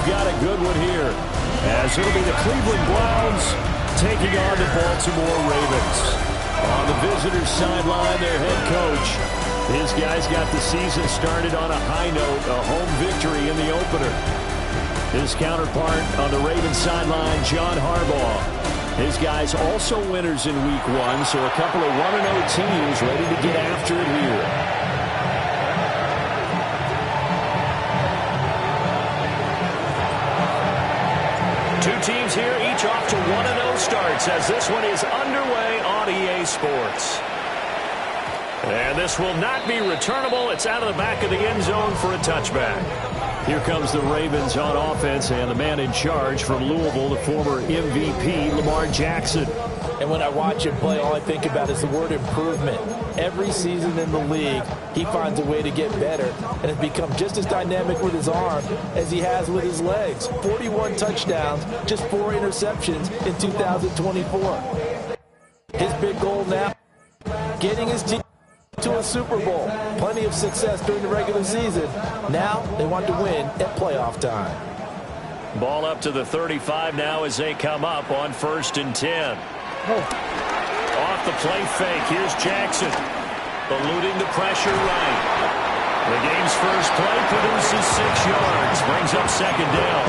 got a good one here, as it'll be the Cleveland Browns taking on the Baltimore Ravens. On the visitors' sideline, their head coach. His guys got the season started on a high note, a home victory in the opener. His counterpart on the Ravens sideline, John Harbaugh. His guys also winners in Week 1, so a couple of 1-0 teams ready to get after it here. Two teams here, each off to 1-0 starts as this one is underway on EA Sports. And this will not be returnable. It's out of the back of the end zone for a touchback. Here comes the Ravens on offense, and the man in charge from Louisville, the former MVP, Lamar Jackson. And when I watch him play, all I think about is the word improvement. Every season in the league, he finds a way to get better and has become just as dynamic with his arm as he has with his legs. 41 touchdowns, just 4 interceptions in 2024. His big goal now, getting his team to a Super Bowl. Plenty of success during the regular season. Now they want to win at playoff time. Ball up to the 35 now as they come up on 1st and 10. Off the play fake. Here's Jackson. Eluding the pressure right. The game's first play produces 6 yards. Brings up 2nd down.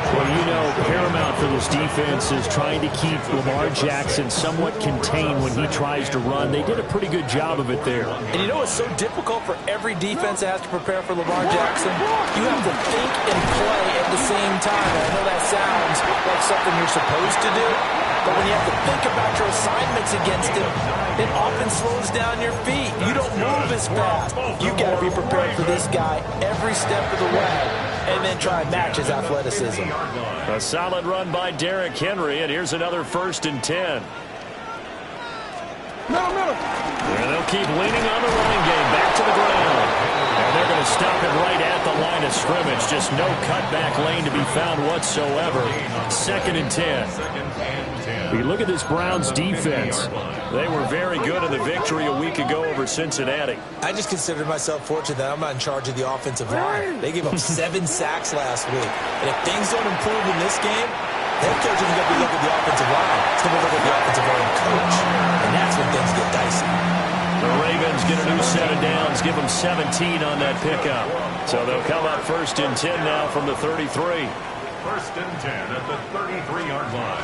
Well, you know, paramount for this defense is trying to keep Lamar Jackson somewhat contained when he tries to run. They did a pretty good job of it there. And you know it's so difficult for every defense that has to prepare for Lamar Jackson? You have to think and play at the same time. And I know that sounds like something you're supposed to do, but when you have to think about your assignments against him, it often slows down your feet. You don't move as fast. You've got to be prepared for this guy every step of the way, and then try and match his athleticism. A solid run by Derrick Henry, and here's another 1st and 10. And they'll keep leaning on the running game. Back to the ground. And they're going to stop it right at the line of scrimmage. Just no cutback lane to be found whatsoever. 2nd and 10. You look at this Browns defense. They were very good in the victory a week ago over Cincinnati. I just consider myself fortunate that I'm not in charge of the offensive line. They gave up 7 sacks last week. And if things don't improve in this game, head coach isn't going to be looking at the offensive line. It's going to look at the offensive line coach. And that's when things get dicey. The Ravens get a new set of downs, give them 17 on that pickup. So they'll come up 1st and 10 now from the 33. 1st and 10 at the 33-yard line.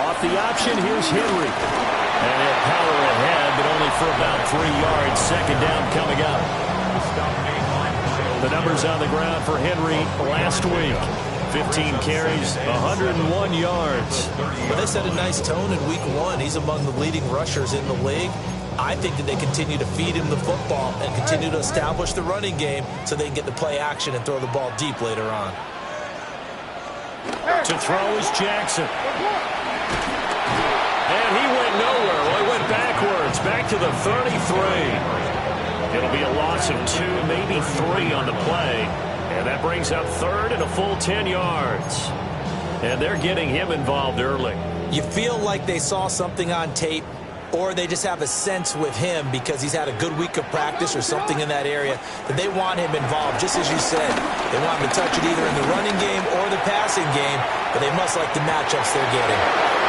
Off the option, here's Henry. And he'll power ahead, but only for about 3 yards. 2nd down coming up. The numbers on the ground for Henry last week. 15 carries, 101 yards. Well, they set a nice tone in Week 1. He's among the leading rushers in the league. I think that they continue to feed him the football and continue to establish the running game so they can get the play action and throw the ball deep later on. To throw is Jackson. And he went nowhere. Well, he went backwards, back to the 33. It'll be a loss of 2, maybe 3 on the play. And that brings up 3rd and a full 10 yards. And they're getting him involved early. You feel like they saw something on tape, or they just have a sense with him because he's had a good week of practice or something in that area that they want him involved, just as you said. They want him to touch it either in the running game or the passing game, but they must like the matchups they're getting.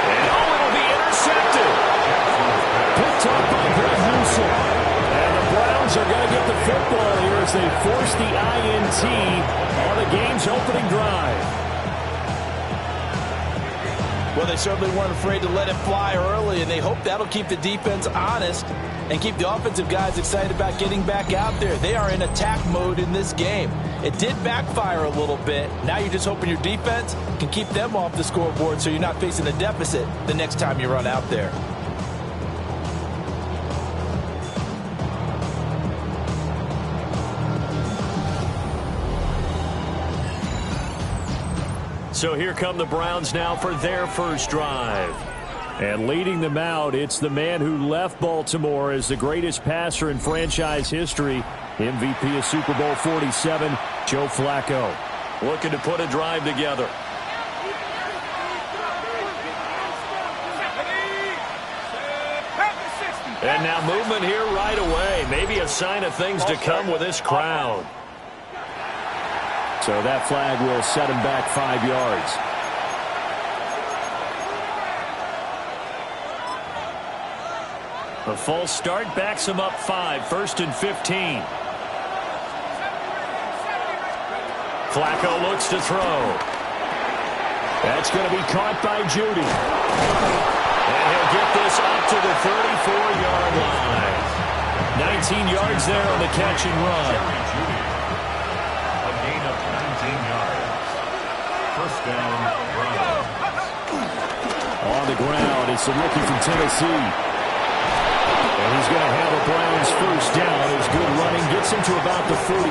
And it'll be intercepted. Picked up by Greg Newsom. And the Browns are going to get the football here as they force the INT on the game's opening drive. Well, they certainly weren't afraid to let it fly early, and they hope that'll keep the defense honest and keep the offensive guys excited about getting back out there. They are in attack mode in this game. It did backfire a little bit. Now you're just hoping your defense can keep them off the scoreboard so you're not facing a deficit the next time you run out there. So here come the Browns now for their first drive. And leading them out, it's the man who left Baltimore as the greatest passer in franchise history, MVP of Super Bowl 47, Joe Flacco. Looking to put a drive together. And now movement here right away. Maybe a sign of things to come with this crowd. So that flag will set him back 5 yards. A false start backs him up 5, 1st and 15. Flacco looks to throw. That's going to be caught by Jeudy. And he'll get this up to the 34-yard line. 19 yards there on the catch and run. A gain of 19 yards. First down, Browns. On the ground, it's the rookie from Tennessee. And he's going to have a Browns first down. His good running gets him to about the 44.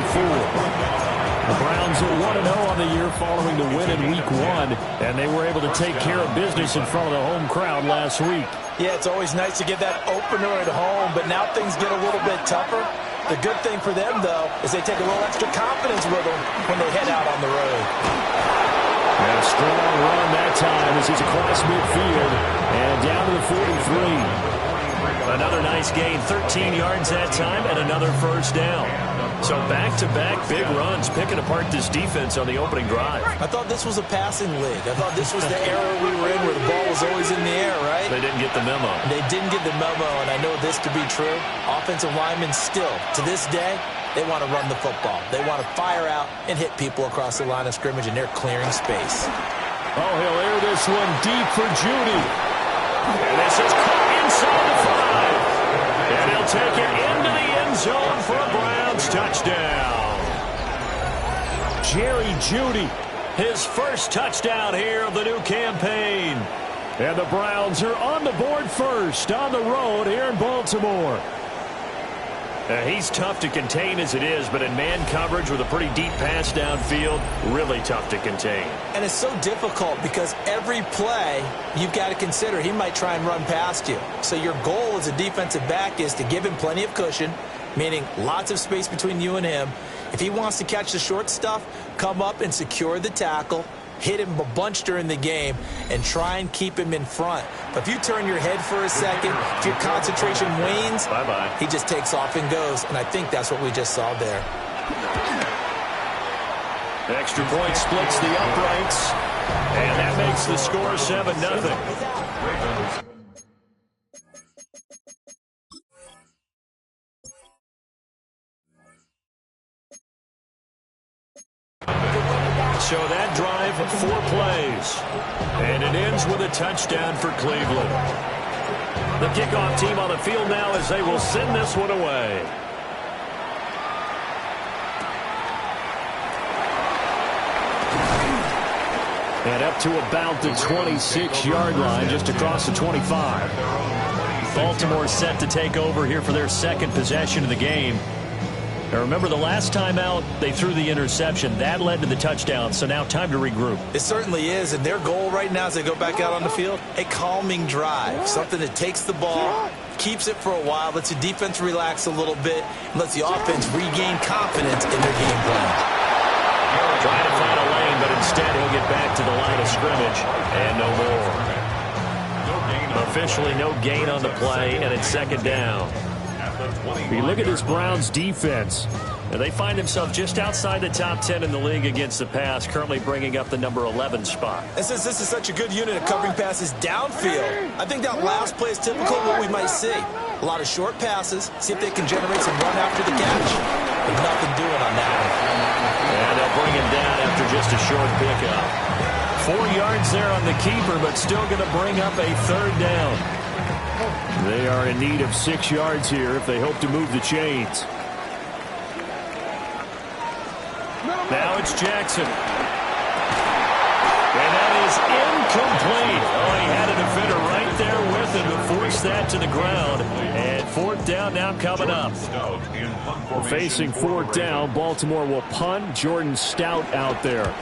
The Browns are 1-0 on the year following the win in Week 1, and they were able to take care of business in front of the home crowd last week. Yeah, it's always nice to get that opener at home, but now things get a little bit tougher. The good thing for them, though, is they take a little extra confidence with them when they head out on the road. And a strong run that time as he's across midfield and down to the 43. Another nice gain, 13 yards that time, and another first down. So back-to-back big runs, picking apart this defense on the opening drive. I thought this was a passing league. I thought this was the era we were in where the ball was always in the air, right? They didn't get the memo. They didn't get the memo, and I know this to be true. Offensive linemen still, to this day, they want to run the football. They want to fire out and hit people across the line of scrimmage, and they're clearing space. Oh, he'll air this one deep for Jeudy. And this is caught inside the 5. And he'll take it into the end zone for a Browns touchdown. Jerry Jeudy. His first touchdown here of the new campaign. And the Browns are on the board first on the road here in Baltimore. He's tough to contain as it is, but in man coverage with a pretty deep pass downfield, really tough to contain. And it's so difficult because every play you've got to consider he might try and run past you. So your goal as a defensive back is to give him plenty of cushion, meaning lots of space between you and him. If he wants to catch the short stuff, come up and secure the tackle, hit him a bunch during the game, and try and keep him in front. But if you turn your head for a second, if your concentration wanes, bye-bye. He just takes off and goes, and I think that's what we just saw there. Extra point splits the uprights, and that makes the score 7-0. So that drive, 4 plays. And it ends with a touchdown for Cleveland. The kickoff team on the field now as they will send this one away. And up to about the 26-yard line, just across the 25. Baltimore set to take over here for their second possession of the game. Now remember, the last time out, they threw the interception. That led to the touchdown, so now time to regroup. It certainly is, and their goal right now as they go back out on the field, a calming drive, something that takes the ball, keeps it for a while, lets the defense relax a little bit, and lets the offense regain confidence in their game plan. Trying to find a lane, but instead he'll get back to the line of scrimmage, and no more. Officially no gain on the play, and it's second down. You look at this Browns defense. And they find themselves just outside the top 10 in the league against the pass, currently bringing up the number 11 spot. And since this is such a good unit of covering passes downfield, I think that last play is typical of what we might see. A lot of short passes, see if they can generate some run after the catch. But nothing doing on that one. And they'll bring him down after just a short pickup. 4 yards there on the keeper, but still going to bring up a third down. They are in need of 6 yards here if they hope to move the chains. Now it's Jackson. And that is incomplete. Oh, he had a defender right there with him to force that to the ground. And fourth down now coming up. Facing fourth down, Baltimore will punt. Jordan Stout out there.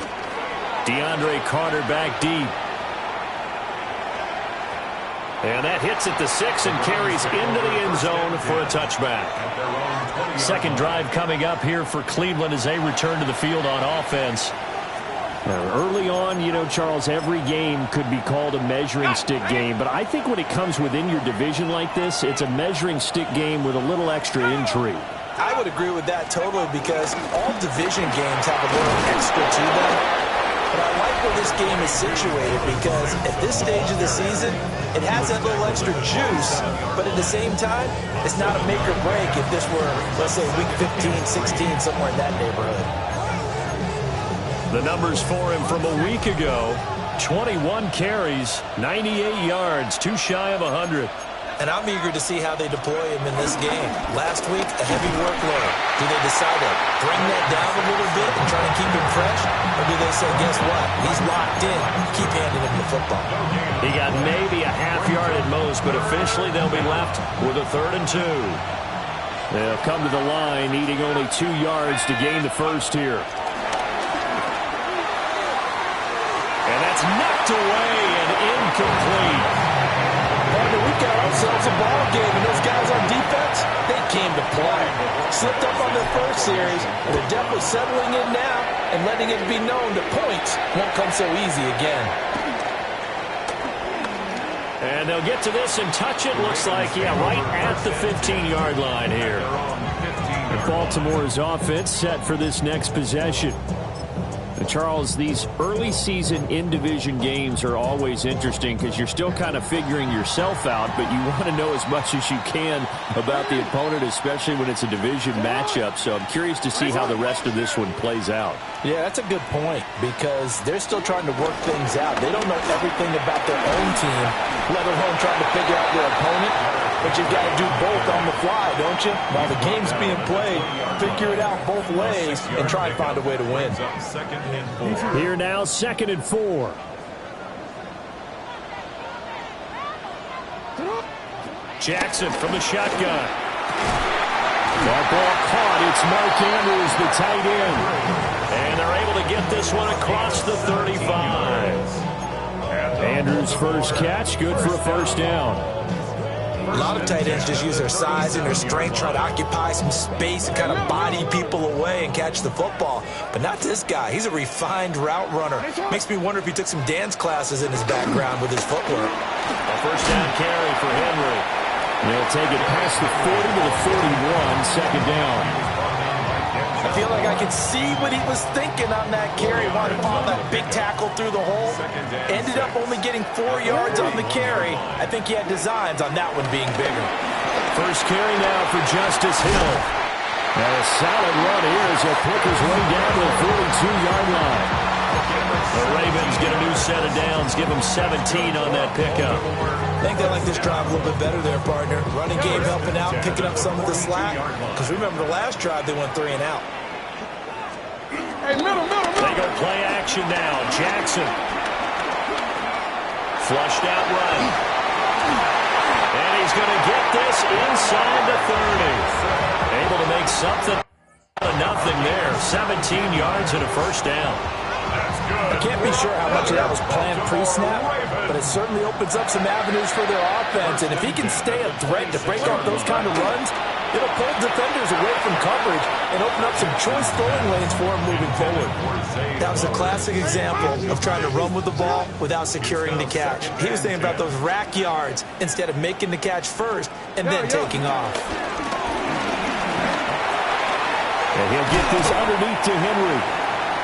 DeAndre Carter back deep. And that hits at the 6 and carries into the end zone for a touchback. Second drive coming up here for Cleveland as they return to the field on offense. Early on, you know, Charles, every game could be called a measuring stick game. But I think when it comes within your division like this, it's a measuring stick game with a little extra intrigue. I would agree with that totally because all division games have a little extra to them. But I like where this game is situated because at this stage of the season, it has that little extra juice, but at the same time, it's not a make or break if this were, let's say, week 15, 16, somewhere in that neighborhood. The numbers for him from a week ago, 21 carries, 98 yards, too shy of 100. And I'm eager to see how they deploy him in this game. Last week, a heavy workload. Do they decide to bring that down a little bit and try to keep him fresh? Or do they say, guess what? He's locked in. Keep handing him the football. He got maybe a half yard at most, but officially they'll be left with a 3rd and 2. They'll come to the line needing only 2 yards to gain the first here. And that's knocked away and incomplete. Partner, we've got ourselves a ball game, and those guys on defense, they came to play. Slipped up on their first series, and they're definitely settling in now and letting it be known that points won't come so easy again. And they'll get to this and touch it. Looks like, yeah, right at the 15-yard line here. And Baltimore's offense set for this next possession. Charles, these early season in-division games are always interesting because you're still kind of figuring yourself out, but you want to know as much as you can about the opponent, especially when it's a division matchup. So I'm curious to see how the rest of this one plays out. Yeah, that's a good point because they're still trying to work things out. They don't know everything about their own team, let alone trying to figure out their opponent. But you've got to do both on the fly, don't you? While the game's being played, figure it out both ways and try and find a way to win. Here now, 2nd and 4. Jackson from the shotgun. That ball caught. It's Mark Andrews, the tight end. And they're able to get this one across the 35. Andrews' first catch, good for a first down. A lot of tight ends just use their size and their strength, try to occupy some space and kind of body people away and catch the football. But not this guy. He's a refined route runner. Makes me wonder if he took some dance classes in his background with his footwork. A first down carry for Henry. They'll take it past the 40 to the 41, 2nd down. I feel like I could see what he was thinking on that carry. Wanted to follow that big tackle through the hole. Ended up only getting 4 yards on the carry. I think he had designs on that one being bigger. First carry now for Justice Hill. And a solid run here as he'll pick his way down to the 42-yard line. The Ravens get a new set of downs. Give them 17 on that pickup. I think they like this drive a little bit better there, partner. Running game helping out, picking up some of the slack. Because remember the last drive, they went 3 and out. They go play action now. Jackson. Flushed out right. And he's going to get this inside the 30. Able to make something out of nothing there. 17 yards and a first down. I can't be sure how much of that was planned pre-snap, but it certainly opens up some avenues for their offense. And if he can stay a threat to break off those kind of runs, it'll pull defenders away from coverage and open up some choice throwing lanes for him moving forward. That was a classic example of trying to run with the ball without securing the catch. He was thinking about those rack yards instead of making the catch first and then taking off. And he'll get this underneath to Henry.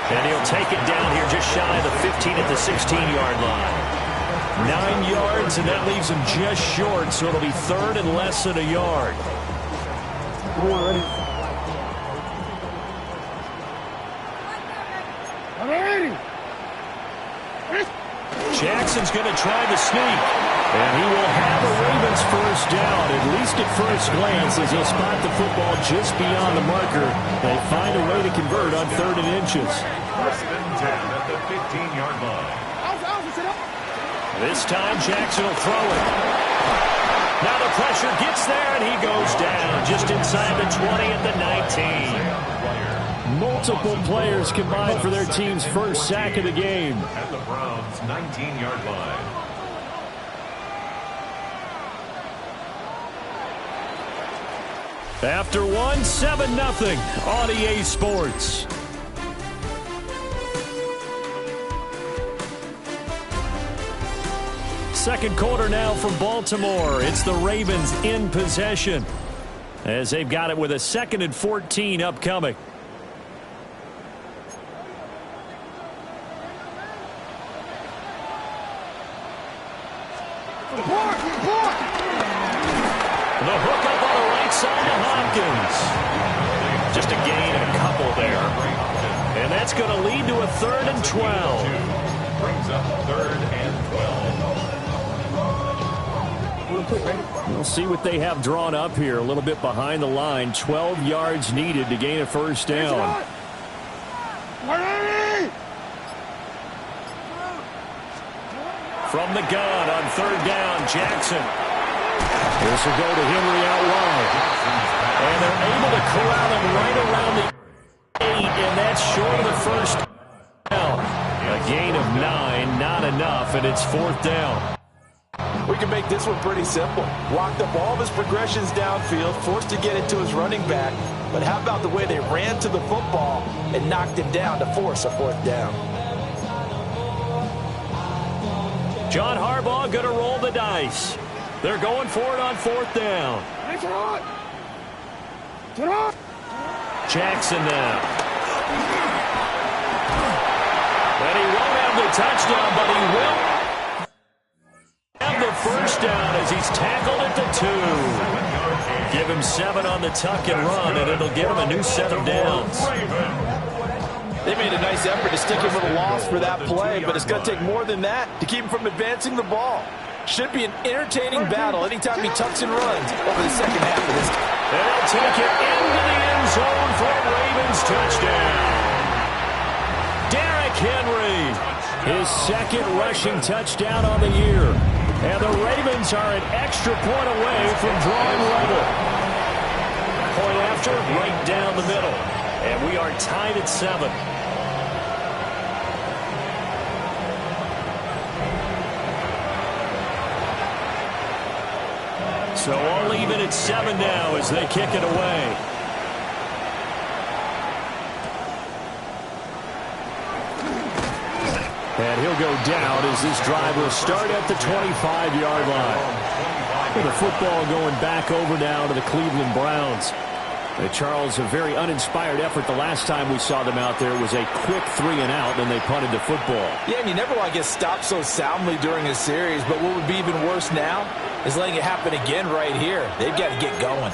And he'll take it down here just shy of the 15 at the 16-yard line. 9 yards, and that leaves him just short, so it'll be 3rd and less than a yard. Jackson's going to try the sneak. And he will have a Ravens first down, at least at first glance, as he'll spot the football just beyond the marker. They find a way to convert on 3rd and inches. 1st and 10 at the 15-yard line. This time Jackson will throw it. Now the pressure gets there, and he goes down just inside the 20 at the 19. Multiple players combined for their team's first sack of the game. At the Browns' 19-yard line. After one, 7-0 on EA Sports. Second quarter now from Baltimore. It's the Ravens in possession. as they've got it with a 2nd and 14 upcoming. The hook up on the right side to Hopkins. Just a gain of a couple there. And that's going to lead to a 3rd and 12. Brings up 3rd and 12. We'll see what they have drawn up here. A little bit behind the line. 12 yards needed to gain a 1st down. From the gun on 3rd down, Jackson. This will go to Henry out wide. And they're able to corral him right around the 8, and that's short of the 1st down. A gain of 9, not enough, and it's 4th down. We can make this one pretty simple. Blocked up all of his progressions downfield, forced to get it to his running back. But how about the way they ran to the football and knocked him down to force a 4th down? John Harbaugh going to roll the dice. They're going for it on 4th down. Jackson now. And he won't have the touchdown, but he will have the 1st down as he's tackled at the 2. Give him 7 on the tuck and run, and it'll give him a new set of downs. They made a nice effort to stick him with a loss for that play, but it's going to take more than that to keep him from advancing the ball. Should be an entertaining battle anytime he tucks and runs over the second half of this. And they'll take it into the end zone for a Ravens touchdown. Derrick Henry, his 2nd rushing touchdown on the year. And the Ravens are an extra point away from drawing level. Point after, right down the middle. And we are tied at 7. So all even at 7 now as they kick it away. And he'll go down as this drive will start at the 25-yard line. The football going back over now to the Cleveland Browns. Charles, a very uninspired effort the last time we saw them out there was a quick 3-and-out, and they punted the football. Yeah, and you never want to get stopped so soundly during a series, but what would be even worse now is letting it happen again right here. They've got to get going.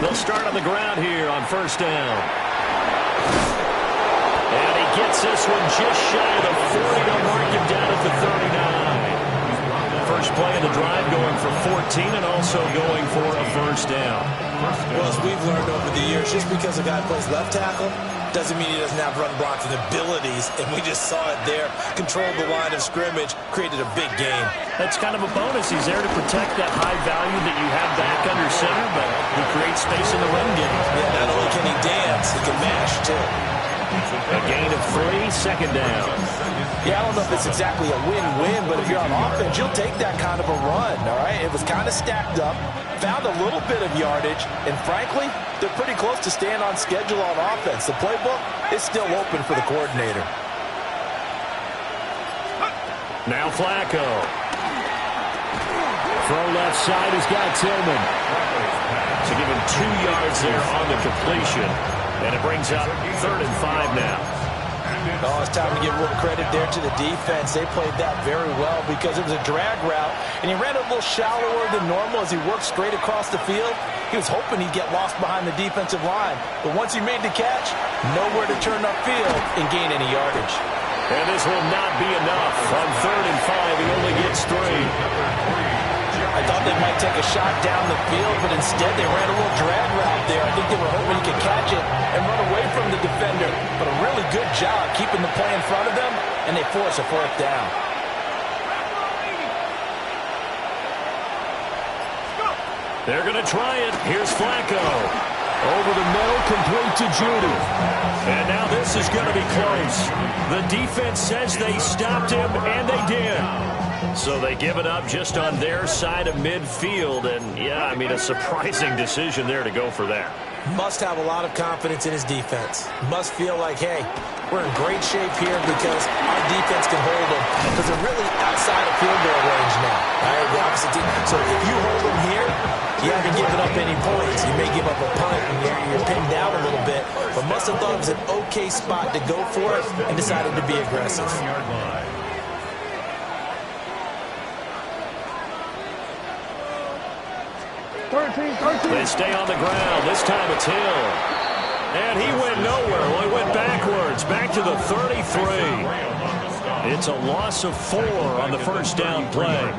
They'll start on the ground here on 1st down. And he gets this one just shy of the 40 to mark him down at the 39. First play of the drive going for 14 and also going for a 1st down. Well, as we've learned over the years, just because a guy plays left tackle doesn't mean he doesn't have run blocking abilities, and we just saw it there. Controlled the line of scrimmage, created a big game. That's kind of a bonus. He's there to protect that high value that you have back under center, but he creates space in the run game. Yeah, not only can he dance, he can mash, too. A gain of 3, 2nd down. Yeah, I don't know if it's exactly a win-win, but if you're on offense, you'll take that kind of a run, all right? It was kind of stacked up, found a little bit of yardage, and frankly, they're pretty close to staying on schedule on offense. The playbook is still open for the coordinator. Now Flacco. Throw left side has got Tillman. To give him 2 yards there on the completion. And it brings up 3rd and 5 now. Oh, it's time to give a little credit there to the defense. They played that very well because it was a drag route, and he ran a little shallower than normal as he worked straight across the field. He was hoping he'd get lost behind the defensive line, but once he made the catch, nowhere to turn upfield and gain any yardage. And this will not be enough. On 3rd and 5, he only gets 3. I thought they might take a shot down the field, but instead they ran a little drag route there. I think they were hoping he could catch it and run away from the defender. But a really good job keeping the play in front of them, and they force a 4th down. They're going to try it. Here's Flacco. Over the middle, complete to Judy. And now this is going to be close. The defense says they stopped him, and they did. So they give it up just on their side of midfield. And, yeah, I mean, a surprising decision there to go for that. Must have a lot of confidence in his defense. Must feel like, hey, we're in great shape here because our defense can hold them because they're really outside of field goal range now. Right? The opposite team. So if you hold them here, you haven't given up any points. You may give up a punt and you're pinned down a little bit, but must have thought it was an okay spot to go for it and decided to be aggressive. They stay on the ground. This time it's Hill. And he went nowhere. Well, he went backwards, back to the 33. It's a loss of 4 on the first down play.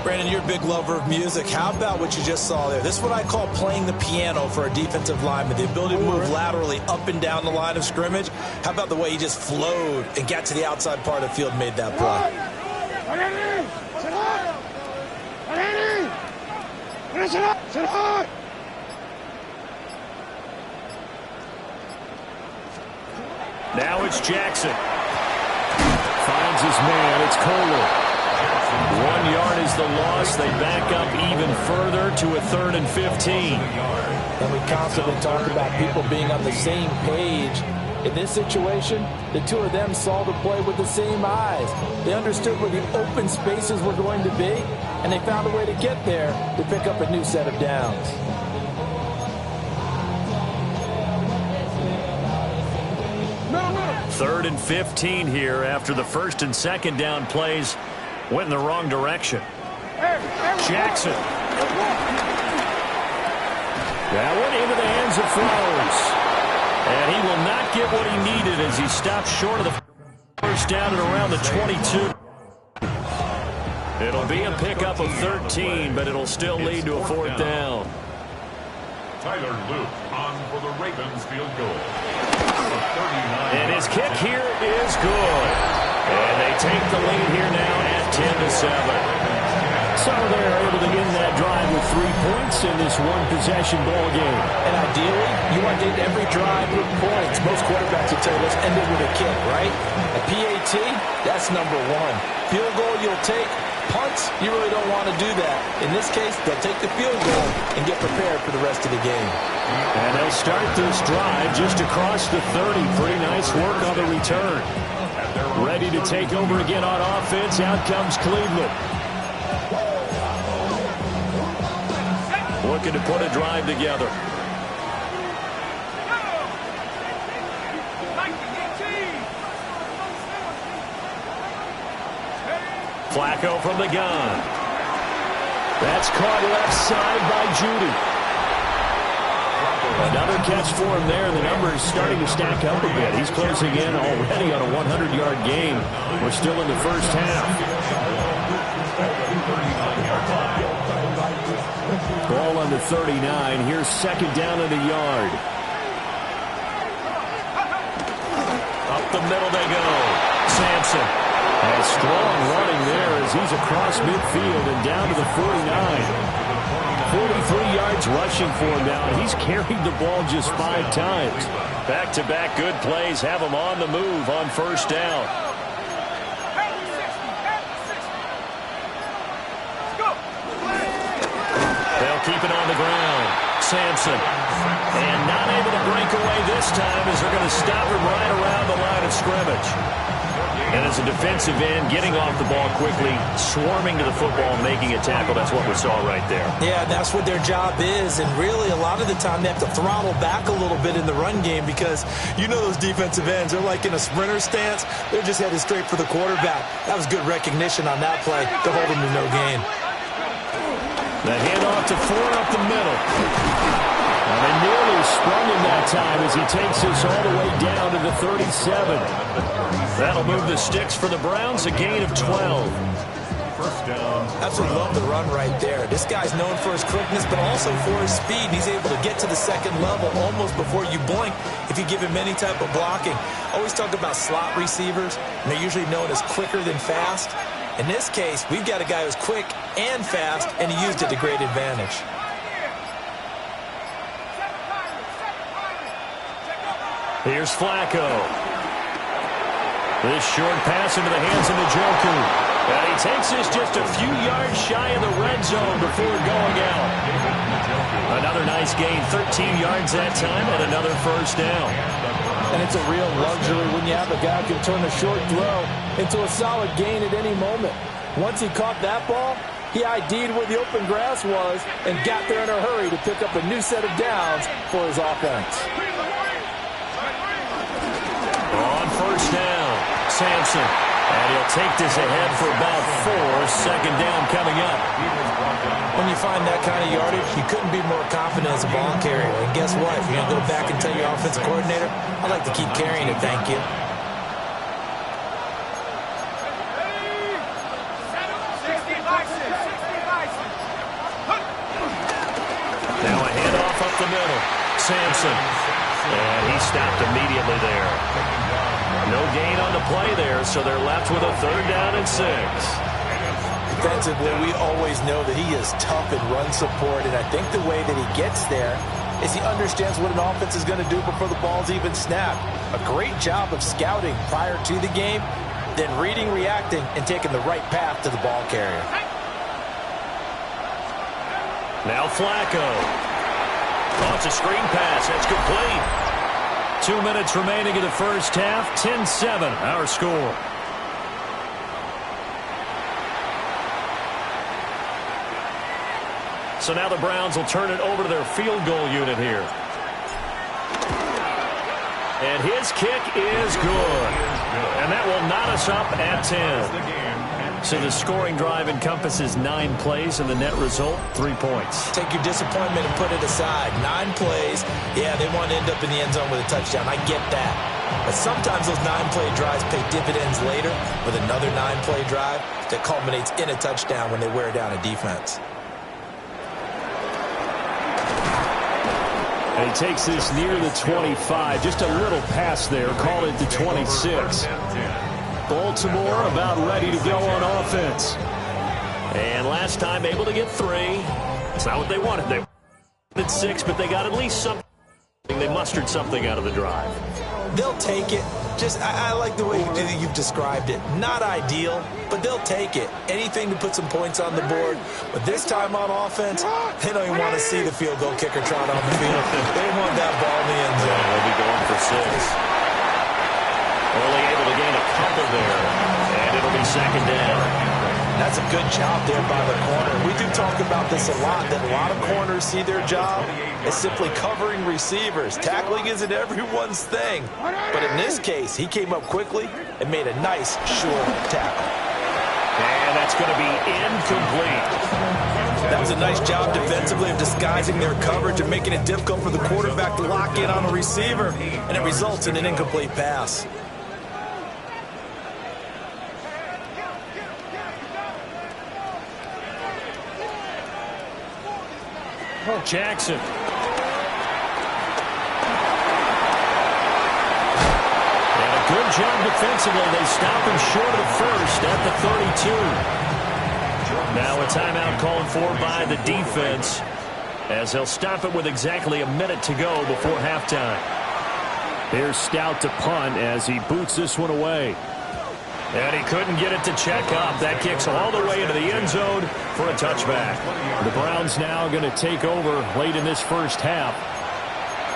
Brandon, you're a big lover of music. How about what you just saw there? This is what I call playing the piano for a defensive lineman, the ability to move laterally up and down the line of scrimmage. How about the way he just flowed and got to the outside part of the field and made that play? Now it's Jackson. Finds his man. It's Kohler. 1 yard is the loss. They back up even further to a 3rd and 15. And we constantly talk about people being on the same page. In this situation, the two of them saw the play with the same eyes. They understood where the open spaces were going to be, and they found a way to get there to pick up a new set of downs. Third and 15 here after the 1st and 2nd down plays went in the wrong direction. Jackson. That went into the hands of Flowers. And he will not get what he needed as he stops short of the first down at around the 22. It'll be a pickup of 13, but it'll still lead to a 4th down. Tyler Luke on for the Ravens field goal. And his kick here is good. And they take the lead here now at 10-7. So they're able to end that drive with 3 points in this one-possession ball game. And ideally, you want to end every drive with points. Most quarterbacks will tell you, let's end it with a kick, right? A PAT, that's number 1. Field goal you'll take. Punts, you really don't want to do that. In this case, they'll take the field goal and get prepared for the rest of the game. And they'll start this drive just across the 30. Pretty nice work on the return. Ready to take over again on offense. Out comes Cleveland. Looking to put a drive together. Flacco from the gun. That's caught left side by Judy. Another catch for him there. The numbers starting to stack up a bit. He's closing in already on a 100-yard game. We're still in the first half. Ball on the 39. Here's 2nd down and a yard. Up the middle they go. Sampson. And strong running there as he's across midfield and down to the 49. 43 yards rushing for him now. He's carried the ball just 5 times. Back-to-back good plays have him on the move on 1st down. They'll keep it on the ground. Sampson. And not able to break away this time as they're going to stop him right around the line of scrimmage. And as a defensive end, getting off the ball quickly, swarming to the football, making a tackle. That's what we saw right there. Yeah, that's what their job is. And really, a lot of the time, they have to throttle back a little bit in the run game because you know those defensive ends, they're like in a sprinter stance. They're just headed straight for the quarterback. That was good recognition on that play to hold them to no gain. The handoff to Ford up the middle. And they nearly sprung him that time as he takes this all the way down to the 37. That'll move the sticks for the Browns, a gain of 12. First down. Absolutely love the run right there. This guy's known for his quickness, but also for his speed. He's able to get to the 2nd level almost before you blink if you give him any type of blocking. Always talk about slot receivers, and they're usually known as quicker than fast. In this case, we've got a guy who's quick and fast, and he used it to great advantage. Here's Flacco. This short pass into the hands of Njoku. And he takes this just a few yards shy of the red zone before going out. Another nice gain, 13 yards that time, and another 1st down. And it's a real luxury when you have a guy who can turn a short throw into a solid gain at any moment. Once he caught that ball, he ID'd where the open grass was and got there in a hurry to pick up a new set of downs for his offense. On first down, Sampson. And he'll take this ahead for about 4. Second down coming up. When you find that kind of yardage, you couldn't be more confident as a ball carrier. And guess what? If you're going to go back and tell your offensive coordinator, I'd like to keep carrying it, thank you. Now a handoff up the middle. Sampson. And he stopped immediately there. No gain on the play there, so they're left with a 3rd down and 6. Defensively, we always know that he is tough in run support, and I think the way that he gets there is he understands what an offense is going to do before the ball's even snapped. A great job of scouting prior to the game, then reading, reacting, and taking the right path to the ball carrier. Now Flacco. Oh, it's a screen pass. That's complete. 2 minutes remaining in the first half. 10-7, our score. So now the Browns will turn it over to their field goal unit here. And his kick is good. And that will knot us up at 10. So the scoring drive encompasses 9 plays, and the net result, 3 points. Take your disappointment and put it aside. 9 plays. Yeah, they want to end up in the end zone with a touchdown. I get that. But sometimes those 9-play drives pay dividends later with another 9-play drive that culminates in a touchdown when they wear down a defense. And he takes this near the 25. Just a little pass there. Call it the 26. Baltimore about ready to go on offense. And last time able to get 3. It's not what they wanted. They wanted 6, but they got at least something. They mustered something out of the drive. They'll take it. I like the way you've described it. Not ideal, but they'll take it. Anything to put some points on the board. But this time on offense, they don't even want to see the field goal kicker trot on the field. They want that ball in the end zone. They'll be going for 6. Only able to gain a couple there. And it'll be second down. That's a good job there by the corner. We do talk about this a lot, that a lot of corners see their job as simply covering receivers. Tackling isn't everyone's thing. But in this case, he came up quickly and made a nice, short tackle. And that's going to be incomplete. That was a nice job defensively of disguising their coverage and making it difficult for the quarterback to lock in on a receiver. And it results in an incomplete pass. Jackson. And a good job defensively. They stop him short of the first at the 32. Now a timeout called for by the defense, as they'll stop it with exactly a minute to go before halftime. Here's Stout to punt as he boots this one away. And he couldn't get it to check up. That kicks all the way into the end zone for a touchback. The Browns now going to take over late in this first half.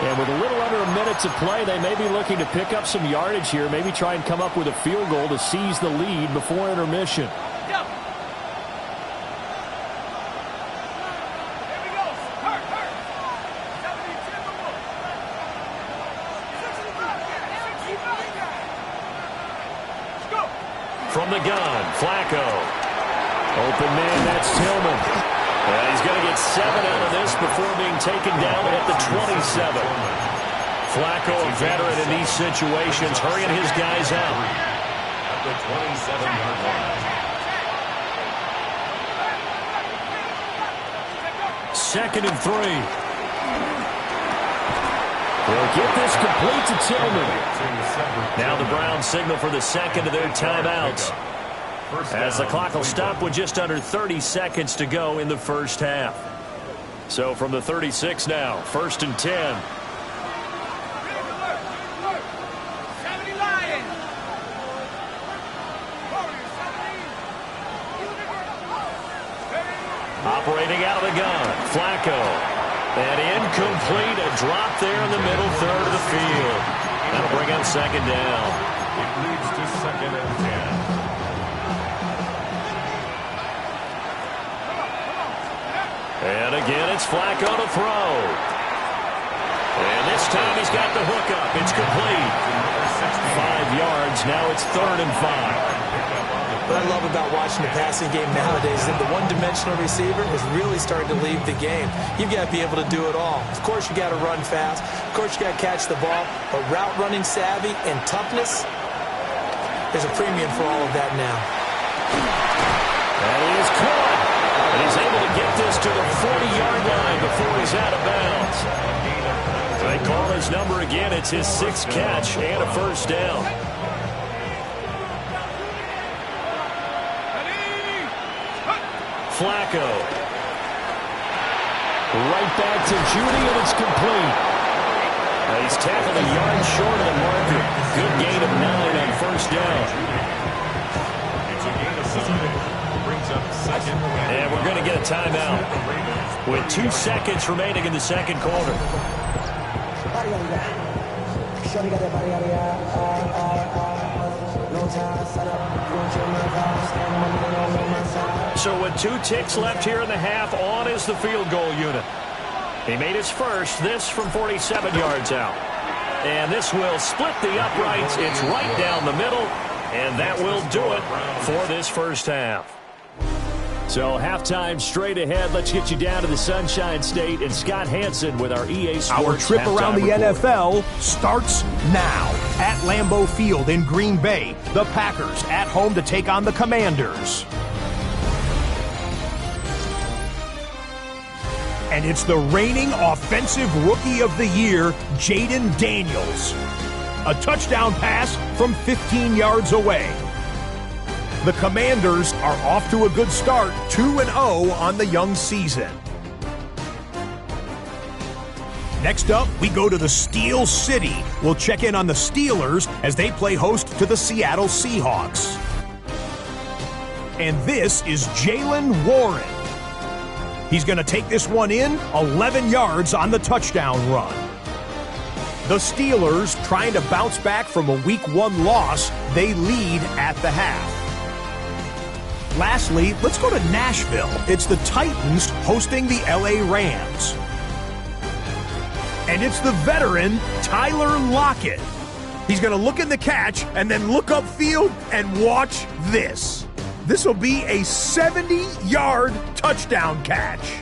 And with a little under a minute to play, they may be looking to pick up some yardage here, maybe try and come up with a field goal to seize the lead before intermission. From the gun, Flacco. Open man, that's Tillman. And he's going to get 7 out of this before being taken down at the 27. Flacco, a veteran in these situations, hurrying his guys out. At the 27-yard line. Second and 3. They'll get this complete to Tillman. Now the Browns signal for the second of their timeouts, as the clock will stop with just under 30 seconds to go in the first half. So from the 36 now, 1st and 10. Operating out of the gun, Flacco. And incomplete, a drop there in the middle third of the field. That'll bring up second down. It leads to 2nd and 10. And again, it's Flacco to throw. And this time he's got the hookup. It's complete. 5 yards. Now it's 3rd and 5. What I love about watching the passing game nowadays is that the one-dimensional receiver is really starting to leave the game. You've got to be able to do it all. Of course, you got to run fast. Of course, you got to catch the ball. But route running savvy and toughness, there's a premium for all of that now. And he is caught. And he's able to get this to the 40-yard line before he's out of bounds. They call his number again. It's his 6th catch and a first down. Flacco. Right back to Judy, and it's complete. He's tackled a yard short of the marker. Good gain of 9 on first down. It's a gain of 7. Brings up 2nd. And we're going to get a timeout with 2 seconds remaining in the second quarter. So with 2 ticks left here in the half, on is the field goal unit. He made his first, this from 47 yards out. And this will split the uprights. It's right down the middle, and that will do it for this first half. So halftime straight ahead. Let's get you down to the Sunshine State and Scott Hansen with our EA Sports. Our trip around the NFL starts now at Lambeau Field in Green Bay. The Packers at home to take on the Commanders. And it's the reigning Offensive Rookie of the Year, Jayden Daniels. A touchdown pass from 15 yards away. The Commanders are off to a good start, 2-0 on the young season. Next up, we go to the Steel City. We'll check in on the Steelers as they play host to the Seattle Seahawks. And this is Jaylen Warren. He's going to take this one in, 11 yards on the touchdown run. The Steelers, trying to bounce back from a Week 1 loss, they lead at the half. Lastly, let's go to Nashville. It's the Titans hosting the LA Rams. And it's the veteran, Tyler Lockett. He's going to look in the catch and then look upfield and watch this. This will be a 70-yard touchdown catch.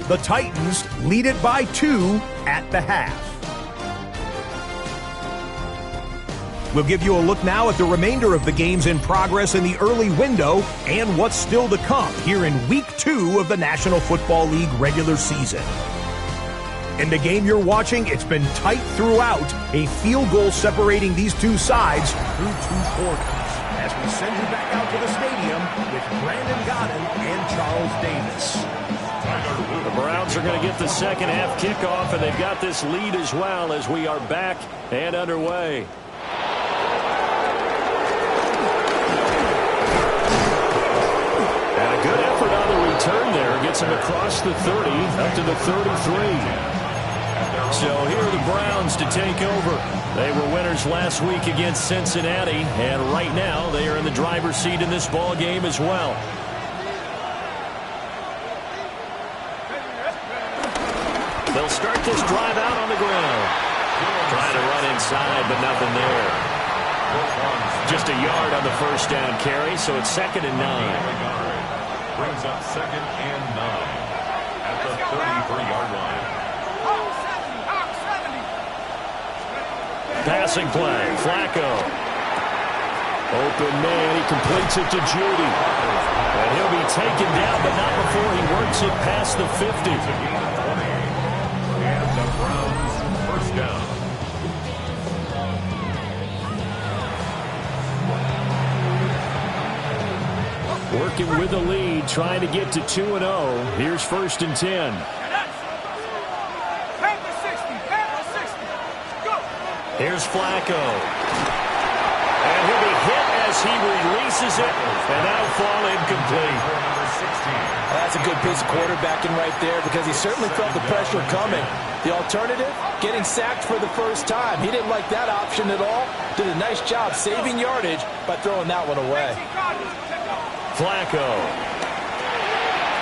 The Titans lead it by 2 at the half. We'll give you a look now at the remainder of the games in progress in the early window and what's still to come here in Week 2 of the National Football League regular season. In the game you're watching, it's been tight throughout, a field goal separating these two sides through 2 quarters. As we send you back out to the stadium with Brandon Godden and Charles Davis. The Browns are going to get the second half kickoff, and they've got this lead as well as we are back and underway. And a good effort on the return there. Gets him across the 30 up to the 33. So here are the Browns to take over. They were winners last week against Cincinnati, and right now they are in the driver's seat in this ball game as well. They'll start this drive out on the ground. Trying to run inside, but nothing there. Just a yard on the first down carry, so it's 2nd and 9. Brings up 2nd and 9 at the 33-yard line. Passing play, Flacco. Open man, he completes it to Judy. And he'll be taken down, but not before he works it past the 50. And the Browns first down. Working with the lead, trying to get to 2-0. Here's 1st and 10. Here's Flacco. And he'll be hit as he releases it, and that'll fall incomplete. That's a good piece of quarterbacking right there because he certainly felt the pressure coming. The alternative, getting sacked for the first time. He didn't like that option at all. Did a nice job saving yardage by throwing that one away. Flacco.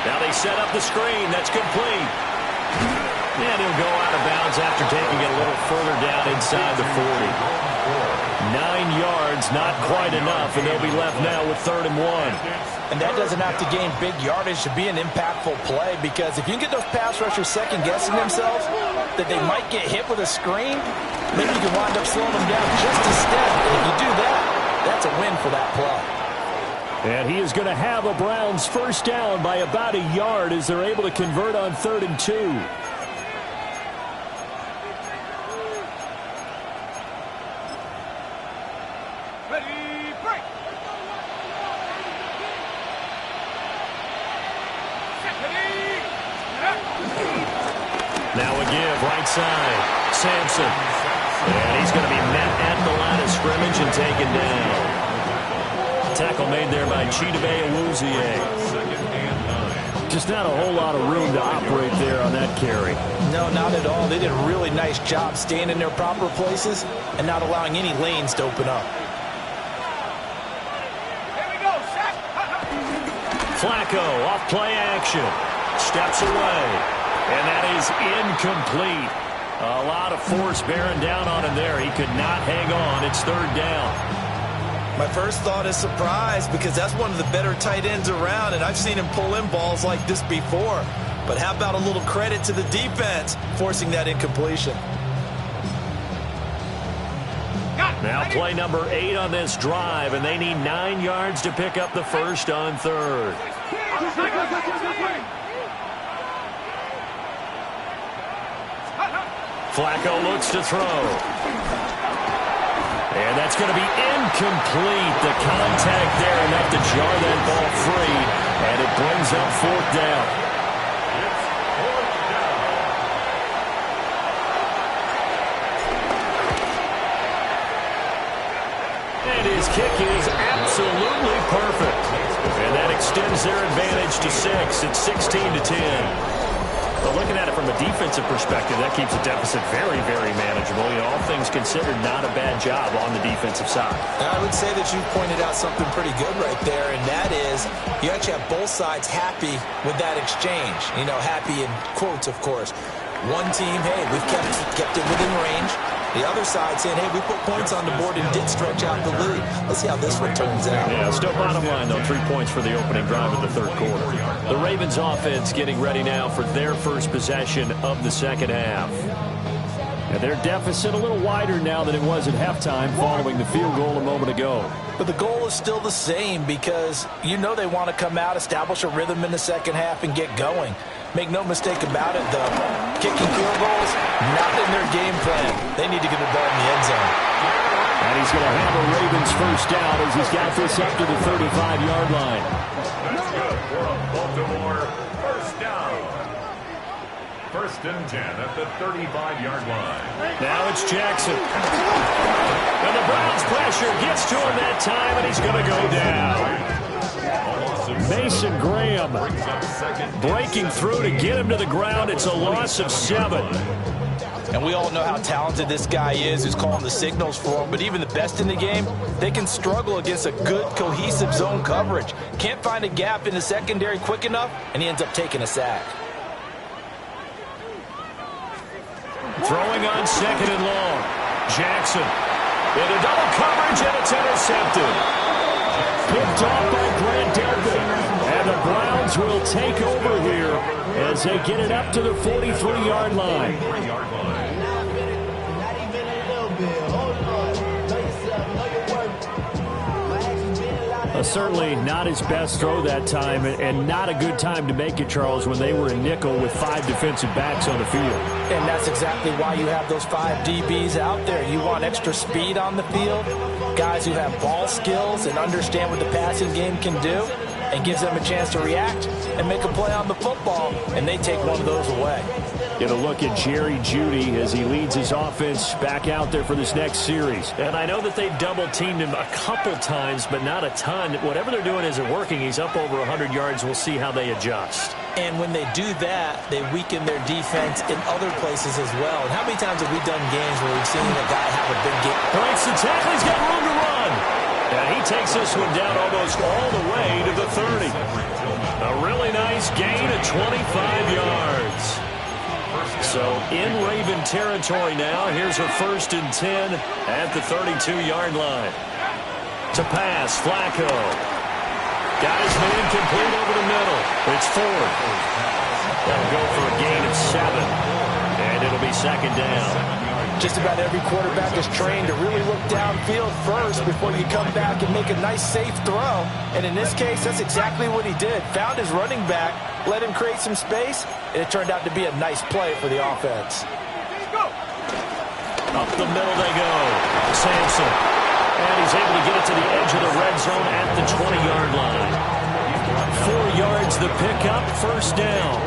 Now they set up the screen. That's complete. And he'll go out of bounds after taking it a little further down inside the 40. 9 yards, not quite enough, and they'll be left now with 3rd and 1. And that doesn't have to gain big yardage to be an impactful play, because if you can get those pass rushers second-guessing themselves that they might get hit with a screen, maybe you can wind up slowing them down just a step. And if you do that, that's a win for that play. And he is going to have a Browns first down by about a yard as they're able to convert on 3rd and 2. Now a give, right side. Sampson. And he's going to be met at the line of scrimmage and taken down. Tackle made there by Chidobe Awuzie. Just not a whole lot of room to operate there on that carry. No, not at all. They did a really nice job staying in their proper places and not allowing any lanes to open up. Flacco off play action. Steps away. And that is incomplete. A lot of force bearing down on him there. He could not hang on. It's 3rd down. My first thought is surprise, because that's one of the better tight ends around, and I've seen him pull in balls like this before. But how about a little credit to the defense forcing that incompletion? Now play number 8 on this drive, and they need 9 yards to pick up the first on 3rd. Flacco looks to throw. And that's going to be incomplete. The contact there enough to jar that ball free. And it brings up 4th down. And his kick is absolutely perfect. And that extends their advantage to 6. It's 16-10. But looking at it from a defensive perspective, that keeps the deficit very, very manageable. You know, all things considered, not a bad job on the defensive side. I would say that you pointed out something pretty good right there, and that is you actually have both sides happy with that exchange. You know, happy in quotes, of course. One team, hey, we've kept it within range. The other side saying, hey, we put points on the board and did stretch out the lead. Let's see how this one turns out. Yeah, still bottom line, though, 3 points for the opening drive of the 3rd quarter. The Ravens offense getting ready now for their first possession of the 2nd half. And their deficit a little wider now than it was at halftime following the field goal a moment ago. But the goal is still the same, because you know they want to come out, establish a rhythm in the 2nd half, and get going. Make no mistake about it, though. Kicking field goals, not in their game plan. They need to get the ball in the end zone. And he's going to have a Ravens first down as he's got this up to the 35-yard line. That's good for a Baltimore first down. 1st and 10 at the 35-yard line. Now it's Jackson. And the Browns pressure gets to him that time, and he's going to go down. Mason Graham breaking through to get him to the ground. It's a loss of 7. And we all know how talented this guy is who's calling the signals for him. But even the best in the game, they can struggle against a good, cohesive zone coverage. Can't find a gap in the secondary quick enough, and he ends up taking a sack. Throwing on 2nd and long. Jackson into double coverage, and it's intercepted. Picked off by Grant Delpit. And the Browns will take over here as they get it up to the 43-yard line. Certainly not his best throw that time, and not a good time to make it, Charles, when they were in nickel with 5 defensive backs on the field. And that's exactly why you have those 5 DBs out there. You want extra speed on the field, guys who have ball skills and understand what the passing game can do, and gives them a chance to react and make a play on the football, and they take one of those away. Get a look at Jerry Jeudy as he leads his offense back out there for this next series. And I know that they've double-teamed him a couple times, but not a ton. Whatever they're doing isn't working. He's up over 100 yards. We'll see how they adjust. And when they do that, they weaken their defense in other places as well. And how many times have we done games where we've seen a guy have a big game? Breaks the tackle. He's got room to run. And he takes this one down almost all the way to the 30. A really nice gain of 25 yards. So in Raven territory now. Here's her 1st and 10 at the 32-yard line. To pass, Flacco. Got his man complete over the middle. It's 4th. That'll go for a gain of 7. And it'll be 2nd down. Just about every quarterback is trained to really look downfield first before you come back and make a nice, safe throw. And in this case, that's exactly what he did. Found his running back, let him create some space, and it turned out to be a nice play for the offense. Up the middle they go. Sampson. And he's able to get it to the edge of the red zone at the 20-yard line. 4 yards the pickup, 1st down.